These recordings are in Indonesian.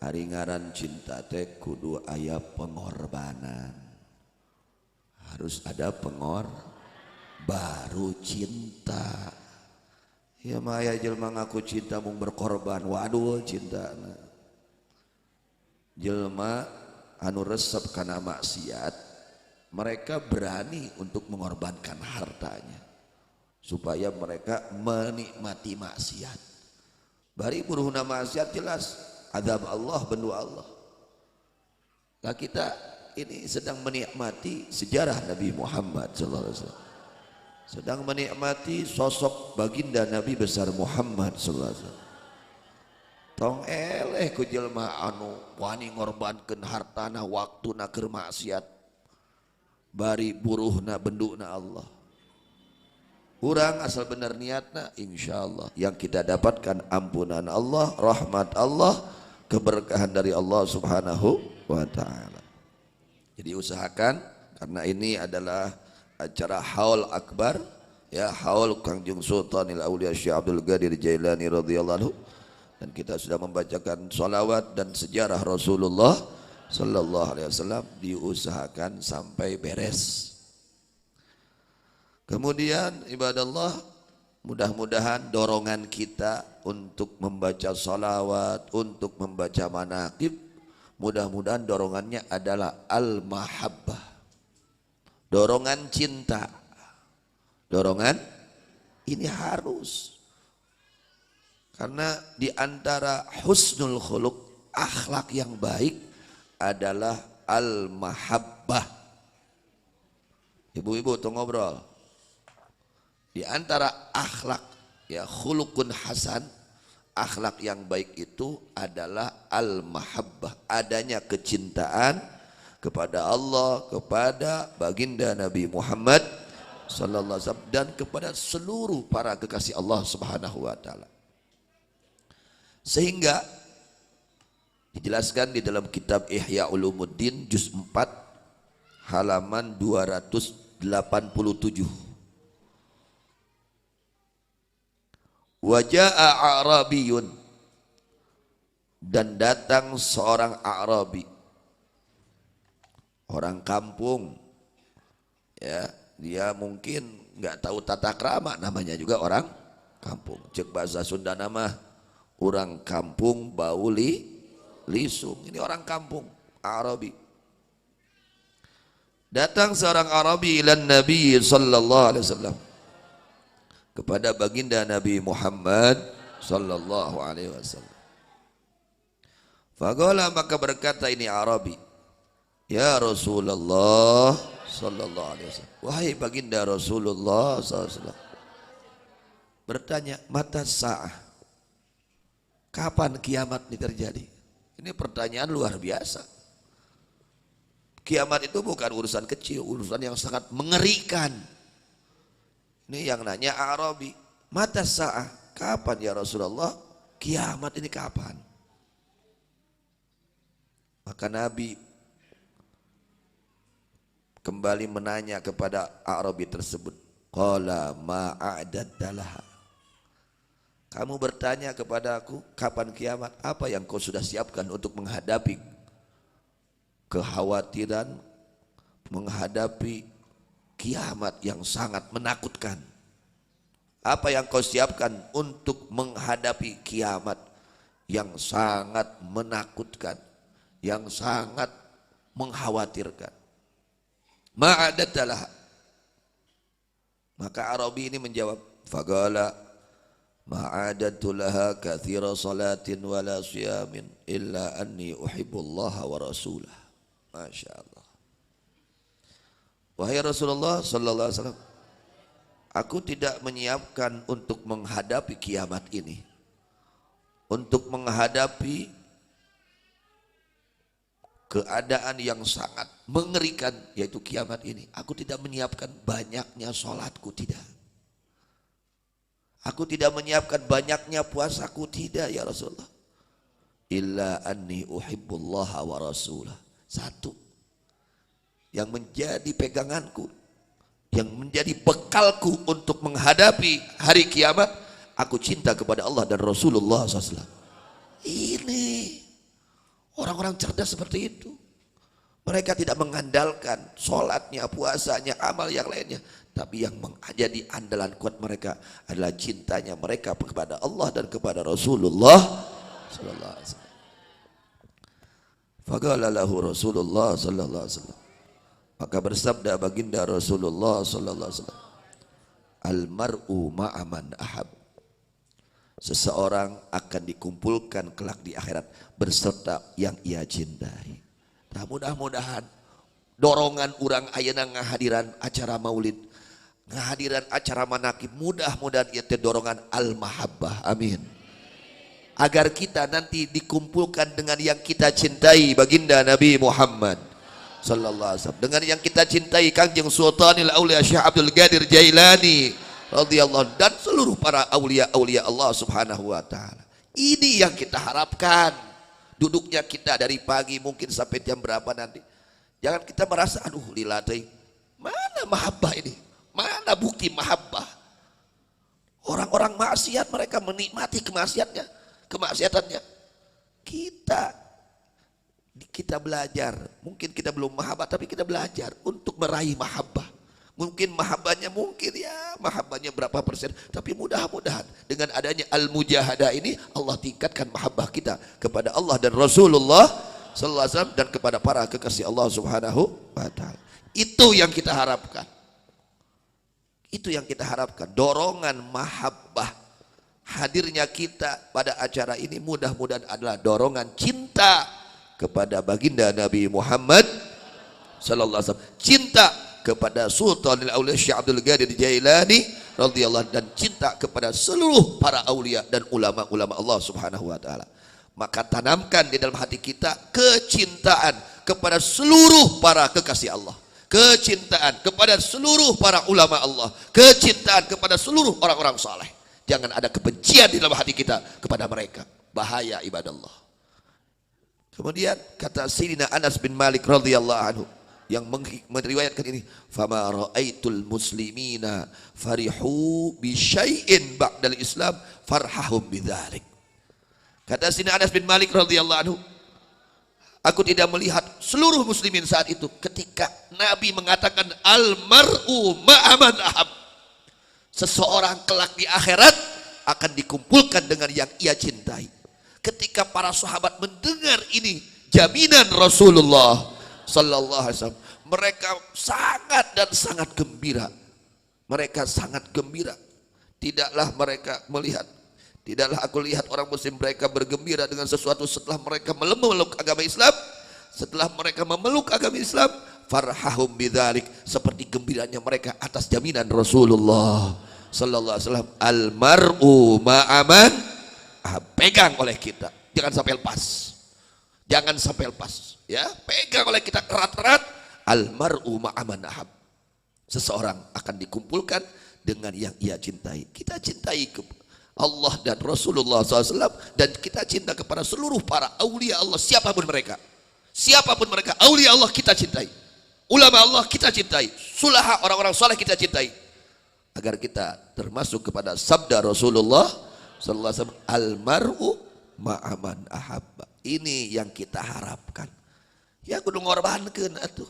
Ari ngaran cinta teh kudu aya pengorbanan. Harus ada baru cinta. Ya mah aya jelema ngaku cinta mung berkorban. Waduh cinta. Jelema anu resep kana maksiat, mereka berani untuk mengorbankan hartanya supaya mereka menikmati maksiat. Bari buruhna maksiat jelas azab Allah, bendu Allah. Nah kita ini sedang menikmati sejarah Nabi Muhammad SAW, sedang menikmati sosok baginda Nabi besar Muhammad SAW. Tong eleh ku jelema anu wani ngorbankeun hartana waktuna keur maksiat bari buruhna benduna Allah. Urang asal bener niatna insyaallah yang kita dapatkan ampunan Allah, rahmat Allah, keberkahan dari Allah Subhanahu wa taala. Jadi usahakan, karena ini adalah acara haul akbar ya, haul Kangjeng Sultanil Aulia Syekh Abdul Qadir Jailani radhiyallahu anhu, dan kita sudah membacakan sholawat dan sejarah Rasulullah sallallahu alaihi wasallam, diusahakan sampai beres. Kemudian ibadah Allah, mudah-mudahan dorongan kita untuk membaca sholawat, untuk membaca manaqib, mudah-mudahan dorongannya adalah al-mahabbah, dorongan cinta. Dorongan ini harus, karena di antara husnul khuluq, akhlak yang baik adalah al-mahabbah. Ibu-ibu tuh ngobrol. Di antara akhlak ya, khuluqun hasan, akhlak yang baik itu adalah al-mahabbah, adanya kecintaan kepada Allah, kepada baginda Nabi Muhammad sallallahu alaihi wasallam, dan kepada seluruh para kekasih Allah Subhanahu wa taala. Sehingga dijelaskan di dalam kitab Ihya Ulumuddin juz 4 halaman 287. Waja'a a'rabiyun, dan datang seorang A'rabi, orang kampung ya, dia mungkin nggak tahu tata krama, namanya juga orang kampung. Cek bahasa Sunda nama orang kampung bau lisung. Ini orang kampung A'rabi. Datang seorang A'rabi ilan Nabi sallallahu alaihi wasallam, kepada baginda Nabi Muhammad sallallahu alaihi wasallam. Faqala, maka berkata ini Arabi, ya Rasulullah sallallahu alaihi wasallam, wahai baginda Rasulullah sallallahu alaihi wasallam, bertanya, mata sa'ah, kapan kiamat ini terjadi? Ini pertanyaan luar biasa. Kiamat itu bukan urusan kecil, urusan yang sangat mengerikan. Ini yang nanya Arabi, mata sa'ah, kapan ya Rasulullah, kiamat ini kapan? Maka Nabi kembali menanya kepada Arabi tersebut, qala ma'a'adadta laha, kamu bertanya kepada aku kapan kiamat, apa yang kau sudah siapkan untuk menghadapi kekhawatiran, menghadapi kiamat yang sangat menakutkan? Apa yang kau siapkan untuk menghadapi kiamat yang sangat menakutkan, yang sangat mengkhawatirkan? Ma'adatalah. Maka Arabi ini menjawab, faqala ma'adatulaha kathira salatin wala siyamin illa anni uhibbullaha wa rasulah. Masya Allah. Wahai Rasulullah sallallahu alaihi wasallam, aku tidak menyiapkan untuk menghadapi kiamat ini, untuk menghadapi keadaan yang sangat mengerikan yaitu kiamat ini. Aku tidak menyiapkan banyaknya sholatku, tidak. Aku tidak menyiapkan banyaknya puasaku, tidak ya Rasulullah. Illa anni uhibbullaha wa rasulah. Satu yang menjadi peganganku, yang menjadi bekalku untuk menghadapi hari kiamat, aku cinta kepada Allah dan Rasulullah SAW. Ini Orang-orang cerdas seperti itu. Mereka tidak mengandalkan sholatnya, puasanya, amal yang lainnya. Tapi yang menjadi andalan kuat mereka adalah cintanya mereka kepada Allah dan kepada Rasulullah sallallahu alaihi wasallam. Faqala lahu Rasulullah sallallahu alaihi wasallam. Maka bersabda baginda Rasulullah sallallahu alaihi wasallam, al-mar'u ma'aman ahab. Seseorang akan dikumpulkan kelak di akhirat berserta yang ia cintai. Nah, mudah-mudahan dorongan orang ayeuna ngahadiran acara maulid, ngahadiran acara manakib, mudah-mudahan itu dorongan al-mahabbah. Amin. Agar kita nanti dikumpulkan dengan yang kita cintai baginda Nabi Muhammad sallallahu alaihi wasallam, dengan yang kita cintai Kangjeng Sultanil Aulia Syekh Abdul Qadir Jailani radhiyallahu dan seluruh para aulia-aulia Allah Subhanahu wa taala. Ini yang kita harapkan. Duduknya kita dari pagi mungkin sampai jam berapa nanti. Jangan kita merasa aduh lila teh. Mana mahabbah ini? Mana bukti mahabbah? Orang-orang maksiat mereka menikmati kemaksiatannya. Kita belajar. Mungkin kita belum mahabbah tapi kita belajar untuk meraih mahabbah. Mungkin mahabbahnya mahabbahnya berapa persen, tapi mudah-mudahan dengan adanya al-mujahadah ini Allah tingkatkan mahabbah kita kepada Allah dan Rasulullah sallallahu alaihi wasallam dan kepada para kekasih Allah Subhanahu wa taala. Itu yang kita harapkan. Itu yang kita harapkan, dorongan mahabbah. Hadirnya kita pada acara ini mudah-mudahan adalah dorongan cinta kepada baginda Nabi Muhammad sallallahu alaihi wasallam. Cinta kepada Sultanul Aulia Syekh Abdul Qadir Jailani radhiyallahu dan cinta kepada seluruh para aulia dan ulama-ulama Allah Subhanahu wa taala. Maka tanamkan di dalam hati kita kecintaan kepada seluruh para kekasih Allah, kecintaan kepada seluruh para ulama Allah, kecintaan kepada seluruh orang-orang saleh. Jangan ada kebencian di dalam hati kita kepada mereka. Bahaya ibadallah. Kemudian kata Sayyidina Anas bin Malik radhiyallahu anhu yang meriwayatkan ini, fama raaitul muslimina farihu bi syai'in ba'dal islam farhahum bidzalik. Kata Sayyidina Anas bin Malik radhiyallahu anhu, aku tidak melihat seluruh muslimin saat itu ketika Nabi mengatakan al-mar'u ma'aman ahab. Seseorang kelak di akhirat akan dikumpulkan dengan yang ia cintai. Ketika para sahabat mendengar ini jaminan Rasulullah sallallahu alaihi wasallam, mereka sangat dan sangat gembira. Mereka sangat gembira. Tidaklah aku lihat orang muslim mereka bergembira dengan sesuatu setelah mereka memeluk agama Islam. Setelah mereka memeluk agama Islam, farhahum bidzalik, seperti gembiranya mereka atas jaminan Rasulullah sallallahu alaihi wasallam, al-mar'u ma'aman, pegang oleh kita, jangan sampai lepas. Jangan sampai lepas, ya, pegang oleh kita erat-erat. Al-mar'u ma'aman ahab. Seseorang akan dikumpulkan dengan yang ia cintai. Kita cintai Allah dan Rasulullah SAW, dan kita cinta kepada seluruh para aulia Allah, siapapun mereka. Siapapun mereka, aulia Allah kita cintai. Ulama Allah kita cintai. Sulaha, orang-orang soleh kita cintai. Agar kita termasuk kepada sabda Rasulullah SAW, al-mar'u ma'aman ahabba. Ini yang kita harapkan. Ya kudu ngorbankeun atuh.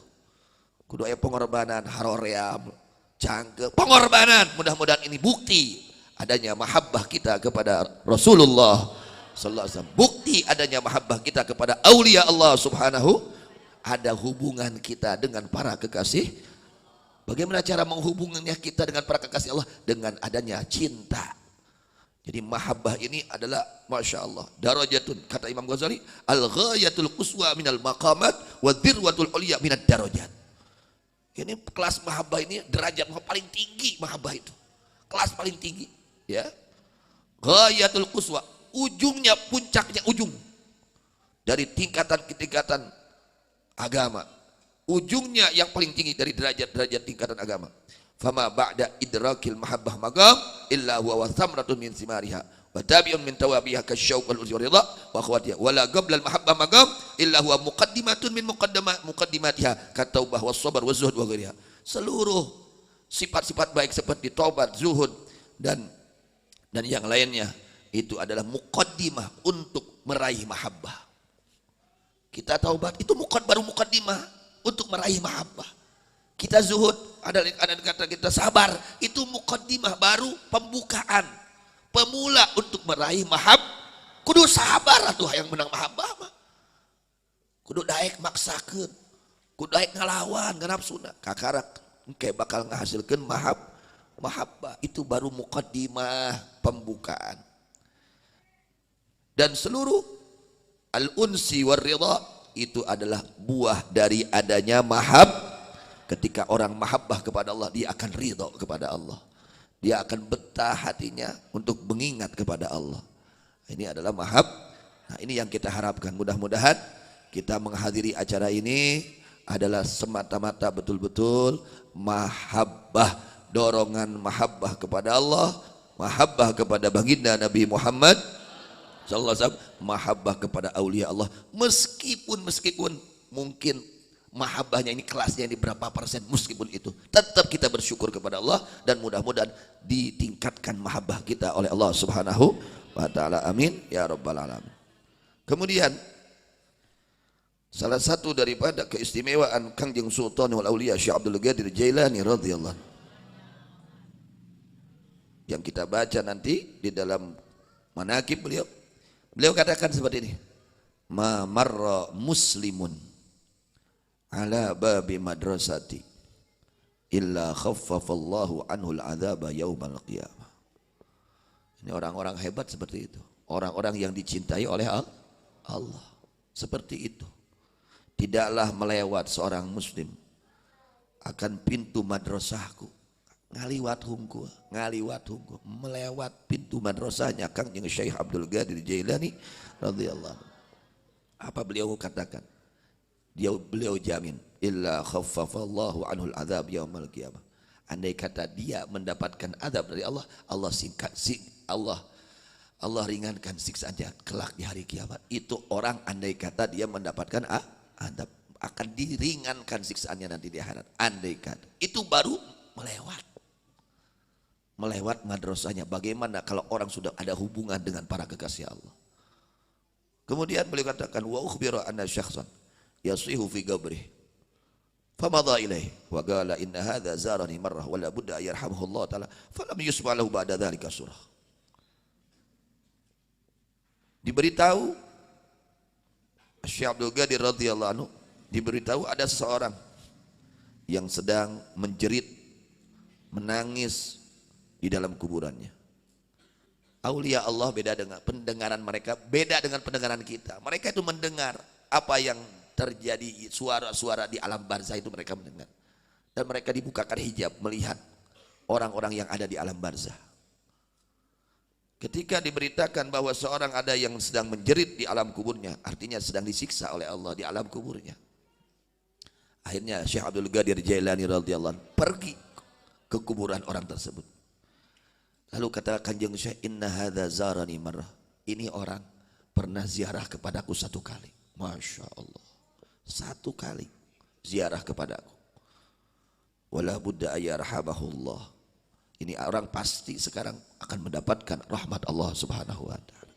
Kudu aya pengorbanan haroream, cangkeung, pengorbanan. Mudah-mudahan ini bukti adanya mahabbah kita kepada Rasulullah sallallahu alaihi wasallam. Bukti adanya mahabbah kita kepada aulia Allah Subhanahu. Ada hubungan kita dengan para kekasih. Bagaimana cara menghubunginya kita dengan para kekasih Allah? Dengan adanya cinta. Jadi mahabbah ini adalah Masya Allah darajatun, kata Imam Ghazali, al-ghayatul quswa minal maqamat wa dhirwatul ulya minad darajat. Ini kelas mahabbah ini derajat paling tinggi, mahabbah itu kelas paling tinggi, ya. Ghayatul quswa, ujungnya, puncaknya, ujung dari tingkatan ke tingkatan agama, ujungnya yang paling tinggi dari derajat tingkatan agama. Fama ba'da idrakil mahabbah maqam illa huwa thamratun min simariha wa tabi'un min tawabiha kasyauq wal uzri ridha wa akhwatiha wala qabla al mahabbah maqam illa huwa muqaddimatun min muqaddimatiha kataubah was sabar was zuhud wa ghairiha. Seluruh sifat-sifat baik seperti taubat, zuhud dan yang lainnya itu adalah muqaddimah untuk meraih mahabbah. Kita taubat itu baru mukaddimah untuk meraih mahabbah. Kita zuhud, ada kata kita sabar, itu mukaddimah baru pembukaan, pemula untuk meraih kudu sabar atuh yang menang mahabbah mah. Kudu daek maksakeun, kudu daek ngalawan ka nafsuna. Kakarak engke bakal ngahasilkeun mahabbah, itu baru mukaddimah, pembukaan. Dan seluruh al-unsi war ridha itu adalah buah dari adanya Ketika orang mahabbah kepada Allah, dia akan ridha kepada Allah. Dia akan betah hatinya untuk mengingat kepada Allah. Ini adalah Nah, ini yang kita harapkan. Mudah-mudahan kita menghadiri acara ini adalah semata-mata betul-betul mahabbah, dorongan mahabbah kepada Allah, mahabbah kepada baginda Nabi Muhammad sallallahu alaihi wasallam, mahabbah kepada aulia Allah. Meskipun mungkin mahabbahnya ini kelasnya ini berapa persen, meskipun itu tetap kita bersyukur kepada Allah dan mudah-mudahan ditingkatkan mahabbah kita oleh Allah Subhanahu wa taala. Amin ya rabbal alamin. Kemudian salah satu daripada keistimewaan Kangjeng Sultanul Aulia Syekh Abdul Qadir Jailani radhiyallahu yang kita baca nanti di dalam manaqib beliau katakan seperti ini, ma marra muslimun ala babi madrasati illa khaffafallahu anhul adzaba yaumal qiyamah. Ini orang-orang hebat seperti itu, orang-orang yang dicintai oleh Allah seperti itu. Tidaklah melewat seorang muslim akan pintu madrasahku, ngaliwat hungku melewat pintu madrasahnya Kangjeng Syekh Abdul Qadir Jailani radhiyallahu. Apa beliau katakan? Beliau jamin illa khaffafallahu anhul adzab yaumal qiyamah. Andai kata dia mendapatkan azab dari Allah, Allah ringankan siksaannya kelak di hari kiamat. Itu orang andai kata dia mendapatkan azab, akan diringankan siksaannya nanti di akhirat. Andai kata itu baru melewat madrasahnya. Bagaimana kalau orang sudah ada hubungan dengan para kekasih Allah? Kemudian beliau katakan wa ukhbiru anna syakhsan yasihu fi qabrih famadha ilaih wa qala inna hadha zarani marrah wa la budda yarhamuhullah taala falam yusma lahu ba'da dzalika surah. Diberitahu Syekh Abdul Qadir radhiyallahu anhu, diberitahu ada seseorang yang sedang menjerit, menangis di dalam kuburannya. Aulia Allah beda dengan pendengaran mereka, beda dengan pendengaran kita. Mereka itu mendengar apa yang terjadi, suara-suara di alam barzah itu mereka mendengar, dan mereka dibukakan hijab melihat orang-orang yang ada di alam barzah. Ketika diberitakan bahwa seorang ada yang sedang menjerit di alam kuburnya, artinya sedang disiksa oleh Allah di alam kuburnya. Akhirnya Syekh Abdul Qadir Jailani radhiyallahu anhu pergi ke kuburan orang tersebut. Lalu kata Kanjeng Syekh, inna hadza zarani marrah, ini orang pernah ziarah kepadaku satu kali. Masya Allah, satu kali ziarah kepadaku. Wala budda ayyarhamahullah, ini orang pasti sekarang akan mendapatkan rahmat Allah Subhanahu wa taala.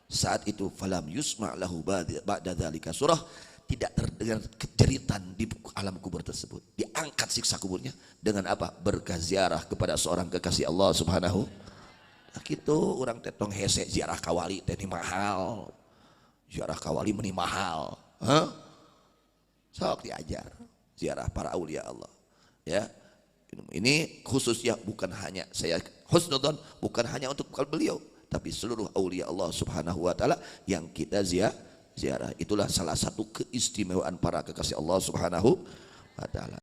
Saat itu falam yusma' lahu ba'da dzalika surah, tidak terdengar kejeritan di alam kubur tersebut. Diangkat siksa kuburnya dengan apa? Berkah ziarah kepada seorang kekasih Allah Subhanahu. Nah gitu orang tetong hese ziarah kawali teh mahal. Ziarah kawali meni mahal. Sok diajar ziarah para aulia Allah. Ya. Ini khususnya bukan hanya saya husnudzon, bukan hanya untuk beliau, tapi seluruh aulia Allah Subhanahu wa taala yang kita ziarah. Itulah salah satu keistimewaan para kekasih Allah Subhanahu wa taala.